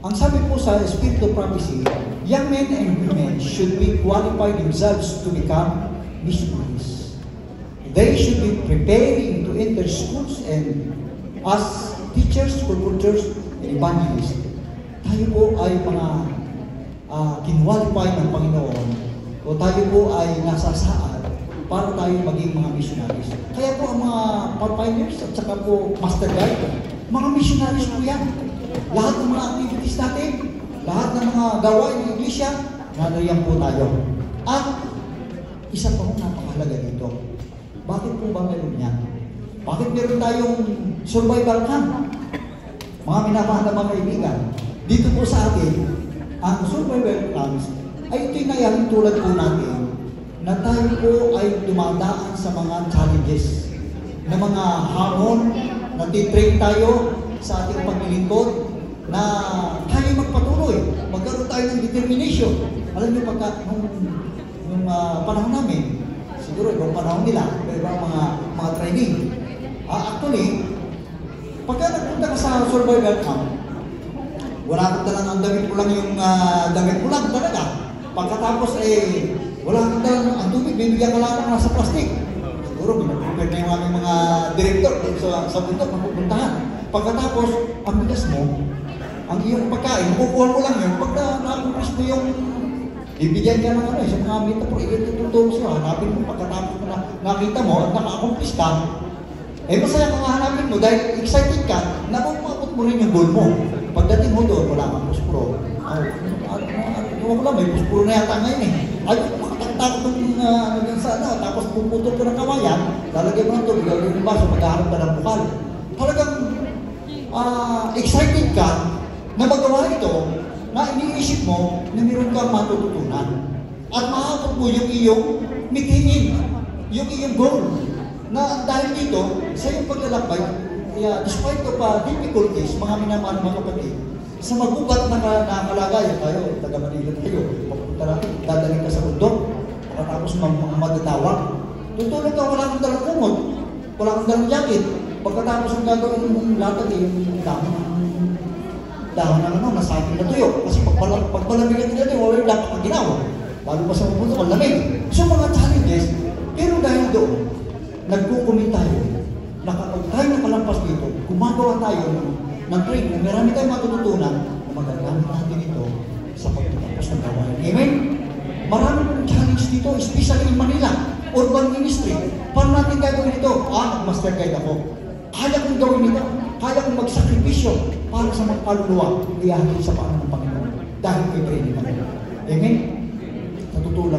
Ang sabi po sa Spirit of Prophecy, young men and women should be qualified themselves to become missionaries. They should be preparing to enter schools and as teachers, cultures, and evangelists. Tayo po ay mga kinwalify ng Panginoon o tayo po ay nasasaad para tayo maging mga missionaries. Kaya po ang mga pioneers at saka po master guide, mga missionaries po yan. Lahat ng mga activities natin, lahat ng mga gawain ng iglesia, nandiyan po tayo. At isa pa po napakahalaga dito. Bakit po ba meron yan? Bakit meron tayong survival camp? Mga minamahal na mga kaibigan, dito po sa atin, ang survival camps ay ito'y nangyayari tulad po natin na tayo po ay dumadaan sa mga challenges na mga hamon, natitrain tayo sa ating paglilingkod na tayo magpatuloy, magkaroon tayo ng determination. Alam niyo, pagka nung panahon namin, siguro ibang panahon nila, ibang mga training. Actually, pagka nagpunta ka sa survival camp, wala kang talang ang damit ko lang yung damit ko lang talaga. Pagkatapos wala kang talang ang tubig, bibigyan ka lang ng nasa plastic. Siguro, pinag-prepare na yung aming mga director sa bundok na pupuntahan. Pagkatapos, ang bigas mo, ang iyong pagkain, kukuha mo lang yun. Pagka nakumpis mo yung ibigyan ka ng sa mga metaphor, itutulong sila. Hanapin mo pagkatapos mo na nakita mo at nakakumpis ka, masaya kang hanapin mo dahil excited ka na umabot mo rin yung goal mo. Pagdating mo doon, wala kang puspuro. Wala, may puspuro na yata ngayon Ayun, makatakot ng tapos puputol ko ng kawayan, lalagyan mo ng tubig, lalagyan ng baso, maghaharap ka ng bukal. Talagang excited ka na magawa ito, na iniisip mo na meron kang matututunan. At maabot mo yung iyong mitinin, yung iyong goal. Na dahil dito, sa iyong paglalakbay, despite of difficulties, mga minamahal mga kapatid, sa magubat na kalagayan tayo, taga Manila tayo, papunta natin, dadaling ka sa bundok, pagkatapos madadawak. Tutulog ka, wala kang dalang kumot, wala kang dalang jacket, pagkatapos ang gagawin mong latag, yung dahon ng nasagin na tuyo. Kasi pagpalamigan nila wala yung dapat ang ginawa. Lalo pa sa bundok, ang lamig. So mga challenges, pero dahil doon, nagkukumit tayo, nakapag tayo nakalampas dito, gumagawa tayo ng training, na marami tayong matututunan na magagamit natin ito sa pagtatapos ng gawain. Amen? Maraming challenge dito, especially in Manila, urban ministry. Paano natin gagawin ito? Master guide ako. Kaya kong gawin ito. Kaya kong magsakripisyo para sa mga kaluluwa, iyahin sa paan ng Panginoon. Dahil may training naman. Amen? Natutulak.